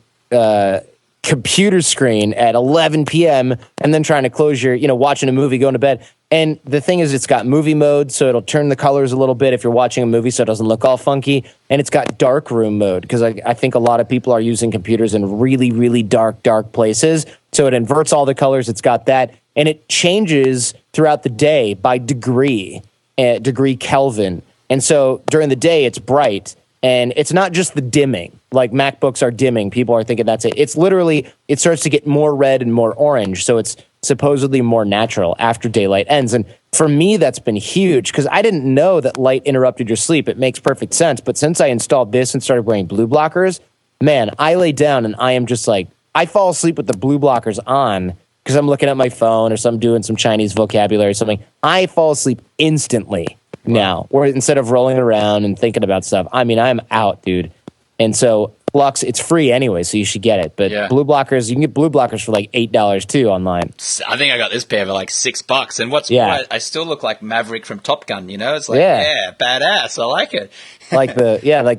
computer screen at 11 p.m. and then trying to close your, watching a movie, going to bed. And the thing is, it's got movie mode, so it'll turn the colors a little bit if you're watching a movie, so it doesn't look all funky. And it's got dark room mode, because I think a lot of people are using computers in really, really dark places. So it inverts all the colors. It's got that. And it changes throughout the day by degree Kelvin. And so during the day, it's bright. And it's not just the dimming, like MacBooks are dimming. People are thinking that's it. It's literally, it starts to get more red and more orange. So it's supposedly more natural after daylight ends. And for me, that's been huge, because I didn't know that light interrupted your sleep. It makes perfect sense. But since I installed this and started wearing blue blockers, man, I lay down and I am just like, I fall asleep with the blue blockers on because I'm looking at my phone or I'm doing some Chinese vocabulary or something. I fall asleep instantly now, or instead of rolling around and thinking about stuff. I mean, I'm out, dude. And so Lux, it's free anyway, so you should get it. But blue blockers, you can get blue blockers for like $8 too online. I think I got this pair for like $6. And what's more, I still look like Maverick from Top Gun, It's like, badass. I like it. like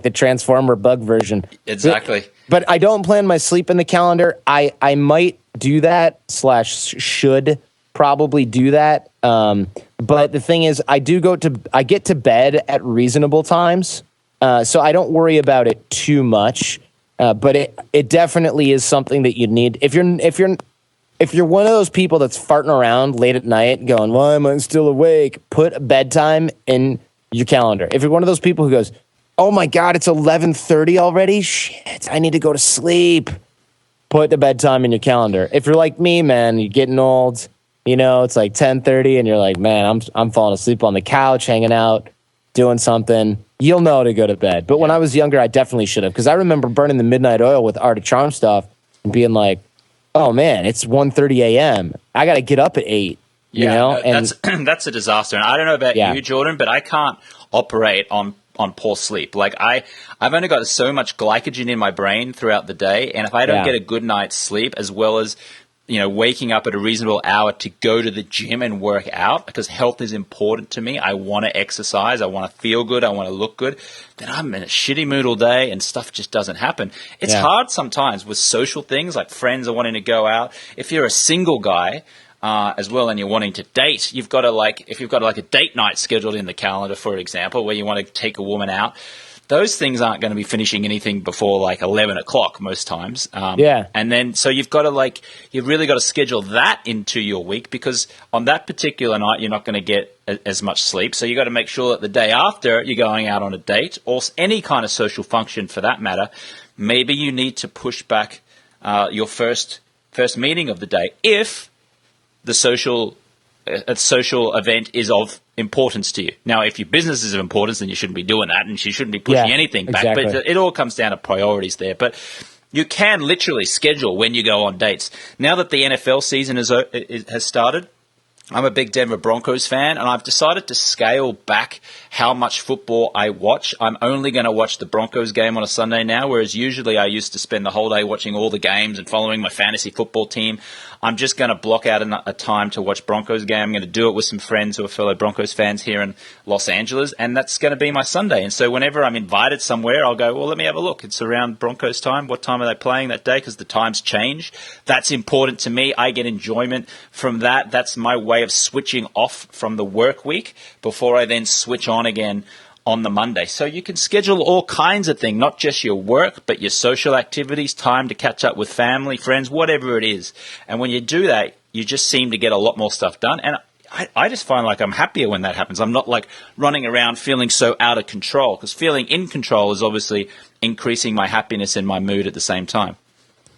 the Transformer bug version. Exactly. But I don't plan my sleep in the calendar. I might do that / should probably do that. But the thing is, I get to bed at reasonable times. So I don't worry about it too much. But it definitely is something that you need. If you're one of those people that's farting around late at night going, why am I still awake? Put bedtime in your calendar. If you're one of those people who goes, oh my God, it's 11:30 already? Shit, I need to go to sleep. Put the bedtime in your calendar. If you're like me, man, you're getting old, it's like 10:30 and you're like, man, I'm falling asleep on the couch, hanging out, doing something. You'll know to go to bed. But when I was younger, I definitely should have, because I remember burning the midnight oil with Art of Charm stuff and being like, oh man, it's 1:30 a.m. I got to get up at 8. And that's a disaster. And I don't know about you, Jordan, but I can't operate on poor sleep. Like I've only got so much glycogen in my brain throughout the day, and if I don't get a good night's sleep, as well as waking up at a reasonable hour to go to the gym and work out, because health is important to me. I want to exercise. I want to feel good. I want to look good. Then I'm in a shitty mood all day and stuff just doesn't happen. It's hard sometimes with social things like friends are wanting to go out. If you're a single guy as well and you're wanting to date, you've got to if you've got a date night scheduled in the calendar, for example, where you want to take a woman out, those things aren't going to be finishing anything before 11 o'clock most times. And then, so you've got to you've really got to schedule that into your week, because on that particular night, you're not going to get as much sleep. So you've got to make sure that the day after you're going out on a date or any kind of social function for that matter, maybe you need to push back your first meeting of the day if the social event is of importance to you. Now, if your business is of importance, then you shouldn't be doing that, and you shouldn't be pushing anything back. Exactly. But it all comes down to priorities there. But you can literally schedule when you go on dates. Now that the NFL season has started, I'm a big Denver Broncos fan, and I've decided to scale back how much football I watch. I'm only going to watch the Broncos game on a Sunday now, whereas usually I used to spend the whole day watching all the games and following my fantasy football team. I'm just going to block out a time to watch Broncos game. I'm going to do it with some friends who are fellow Broncos fans here in Los Angeles, and that's going to be my Sunday. And so whenever I'm invited somewhere, I'll go, well, let me have a look. It's around Broncos time. What time are they playing that day? Because the times change. That's important to me. I get enjoyment from that. That's my way of switching off from the work week before I then switch on again on the Monday. So you can schedule all kinds of things, not just your work, but your social activities, time to catch up with family, friends, whatever it is. And when you do that, you just seem to get a lot more stuff done. And I just find I'm happier when that happens. I'm not running around feeling so out of control, because feeling in control is obviously increasing my happiness and my mood at the same time.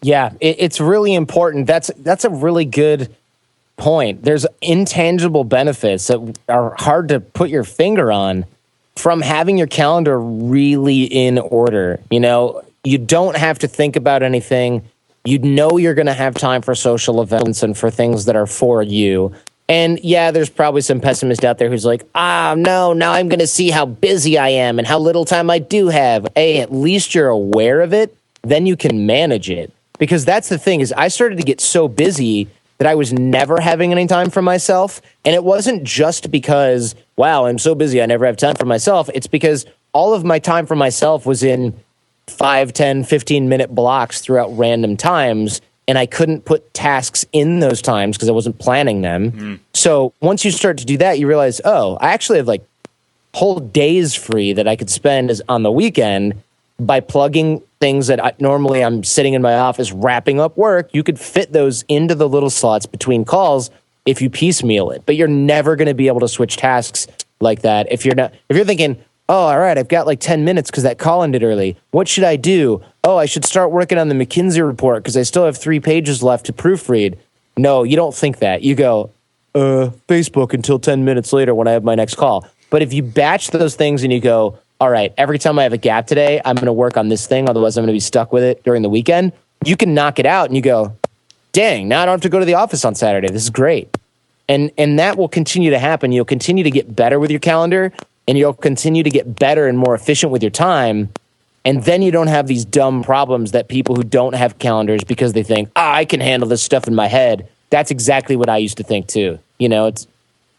Yeah, it's really important. That's a really good point. There's intangible benefits that are hard to put your finger on from having your calendar really in order. You don't have to think about anything. You're going to have time for social events and for things that are for you. And yeah, there's probably some pessimist out there who's like, no, now I'm going to see how busy I am and how little time I do have. Hey, at least you're aware of it. Then you can manage it. Because that's the thing, is I started to get so busy that I was never having any time for myself. And it wasn't just because, wow, I'm so busy, I never have time for myself. It's because all of my time for myself was in 5, 10, 15-minute blocks throughout random times. And I couldn't put tasks in those times because I wasn't planning them. So once you start to do that, you realize, oh, I actually have like whole days free that I could spend on the weekend by plugging things that normally I'm sitting in my office wrapping up work. You could fit those into the little slots between calls if you piecemeal it. But you're never going to be able to switch tasks like that if you're thinking, oh, all right, I've got like 10 minutes because that call ended early. What should I do? Oh, I should start working on the McKinsey report because I still have 3 pages left to proofread. No, you don't think that. You go, Facebook until 10 minutes later when I have my next call. But if you batch those things and you go, all right, every time I have a gap today, I'm going to work on this thing. Otherwise, I'm going to be stuck with it during the weekend. You can knock it out and you go, dang, now I don't have to go to the office on Saturday. This is great. And that will continue to happen. You'll continue to get better with your calendar, and you'll continue to get better and more efficient with your time. And then you don't have these dumb problems that people who don't have calendars because they think, I can handle this stuff in my head. That's exactly what I used to think too. You know,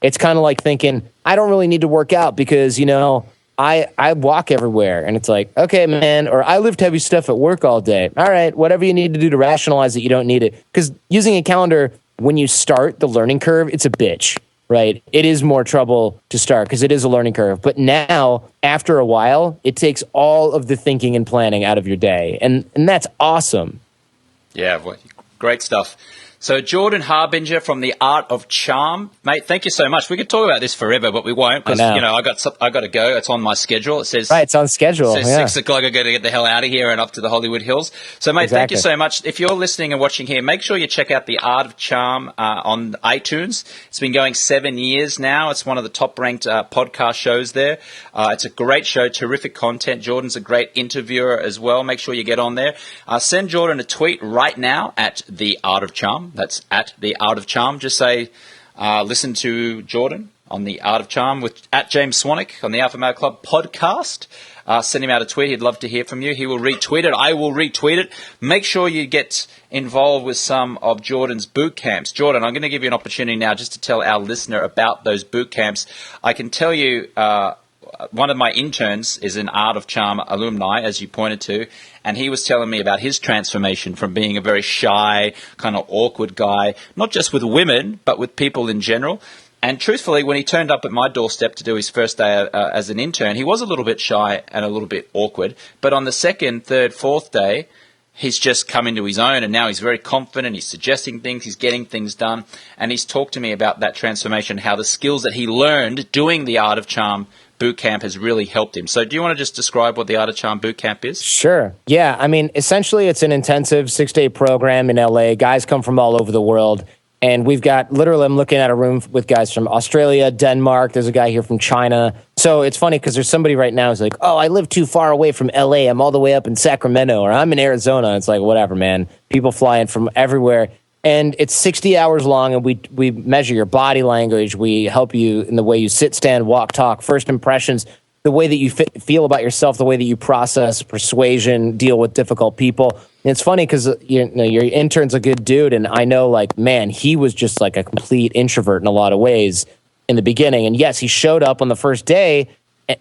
it's kind of like thinking, I don't really need to work out because, you know, I walk everywhere. And it's like, okay, man, or I lift heavy stuff at work all day. All right, whatever you need to do to rationalize that you don't need it. Because using a calendar, when you start the learning curve, it's a bitch. Right. It is more trouble to start because it is a learning curve. But now, after a while, it takes all of the thinking and planning out of your day. And that's awesome. Yeah, great stuff. So Jordan Harbinger from The Art of Charm. Mate, thank you so much. We could talk about this forever, but we won't because, you know, I got to go. It's on my schedule. It says... Right, it's on schedule. It says 6 o'clock. I got to get the hell out of here and up to the Hollywood Hills. So, mate, Thank you so much. If you're listening and watching here, make sure you check out The Art of Charm on iTunes. It's been going 7 years now. It's one of the top-ranked podcast shows there. It's a great show, terrific content. Jordan's a great interviewer as well. Make sure you get on there. Send Jordan a tweet right now at The Art of Charm. That's at The Art of Charm. Just say, listen to Jordan on The Art of Charm with at James Swanwick on the Alpha Male Club podcast. Send him out a tweet. He'd love to hear from you. He will retweet it. I will retweet it. Make sure you get involved with some of Jordan's boot camps. Jordan, I'm going to give you an opportunity now just to tell our listener about those boot camps. I can tell you one of my interns is an Art of Charm alumni, as you pointed to, and he was telling me about his transformation from being a very shy, kind of awkward guy, not just with women, but with people in general. And truthfully, when he turned up at my doorstep to do his first day as an intern, he was a little bit shy and a little bit awkward. But on the second, third, fourth day, he's just come into his own, and now he's very confident. He's suggesting things. He's getting things done. And he's talked to me about that transformation, how the skills that he learned doing the Art of Charm boot camp has really helped him. So do you want to just describe what the Art of Charm boot camp is? Sure. Yeah. I mean, essentially, it's an intensive 6-day program in LA. Guys come from all over the world. And we've got, literally, I'm looking at a room with guys from Australia, Denmark. There's a guy here from China. So it's funny because there's somebody right now who's like, oh, I live too far away from LA. I'm all the way up in Sacramento, or I'm in Arizona. It's like, whatever, man. People fly in from everywhere. And it's 60 hours long, and we measure your body language. We help you in the way you sit, stand, walk, talk, first impressions, the way that you feel about yourself, the way that you process persuasion, deal with difficult people. And it's funny because your intern's a good dude, and I know, like, man, he was just like a complete introvert in a lot of ways in the beginning. And yes, he showed up on the first day,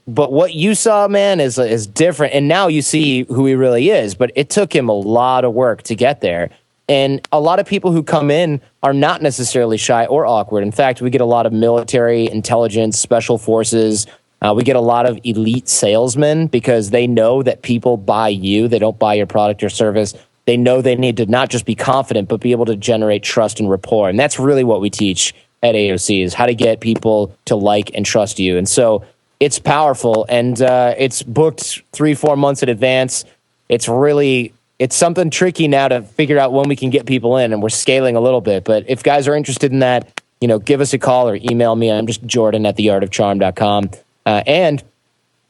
but what you saw, man, is different. And now you see who he really is. But it took him a lot of work to get there. And a lot of people who come in are not necessarily shy or awkward. In fact, we get a lot of military, intelligence, special forces. We get a lot of elite salesmen because they know that people buy you. They don't buy your product or service. They know they need to not just be confident, but be able to generate trust and rapport. And that's really what we teach at AOC, is how to get people to like and trust you. And so it's powerful, and it's booked 3-4 months in advance. It's something tricky now to figure out when we can get people in, and we're scaling a little bit. But if guys are interested in that, give us a call or email me. I'm just Jordan at theartofcharm.com. And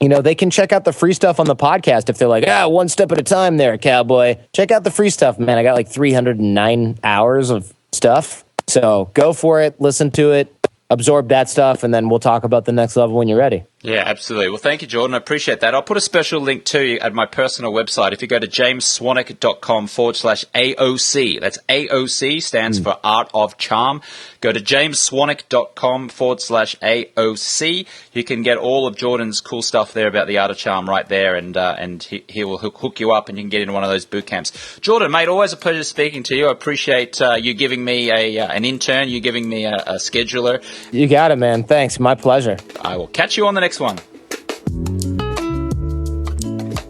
they can check out the free stuff on the podcast if they're like, one step at a time there, cowboy. Check out the free stuff, man. I got like 309 hours of stuff. So go for it, listen to it, absorb that stuff, and then we'll talk about the next level when you're ready. Yeah, absolutely. Well, thank you, Jordan. I appreciate that. I'll put a special link to you at my personal website. If you go to jamesswanwick.com/AOC, that's AOC, stands for Art of Charm. Go to jamesswanwick.com/AOC. You can get all of Jordan's cool stuff there about the Art of Charm right there, and he will hook you up and you can get into one of those boot camps. Jordan, mate, always a pleasure speaking to you. I appreciate you giving me an intern, you giving me a scheduler. You got it, man. Thanks. My pleasure. I will catch you on the next one.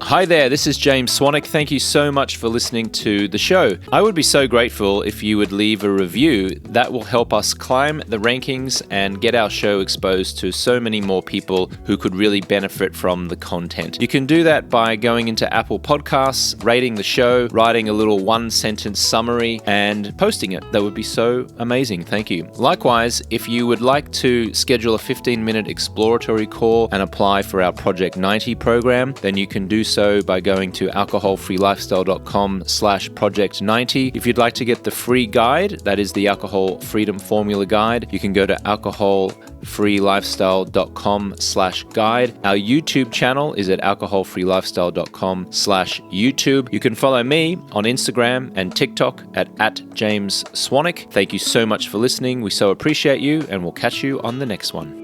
Hi there, this is James Swanwick. Thank you so much for listening to the show. I would be so grateful if you would leave a review. That will help us climb the rankings and get our show exposed to so many more people who could really benefit from the content. You can do that by going into Apple Podcasts, rating the show, writing a little one-sentence summary, and posting it. That would be so amazing. Thank you. Likewise, if you would like to schedule a 15-minute exploratory call and apply for our Project 90 program, then you can do so by going to alcoholfreelifestyle.com/project90. If you'd like to get the free guide, that is the Alcohol Freedom Formula Guide, you can go to alcoholfreelifestyle.com/guide. Our YouTube channel is at alcoholfreelifestyle.com/YouTube. You can follow me on Instagram and TikTok at James Swanwick. Thank you so much for listening. We so appreciate you, and we'll catch you on the next one.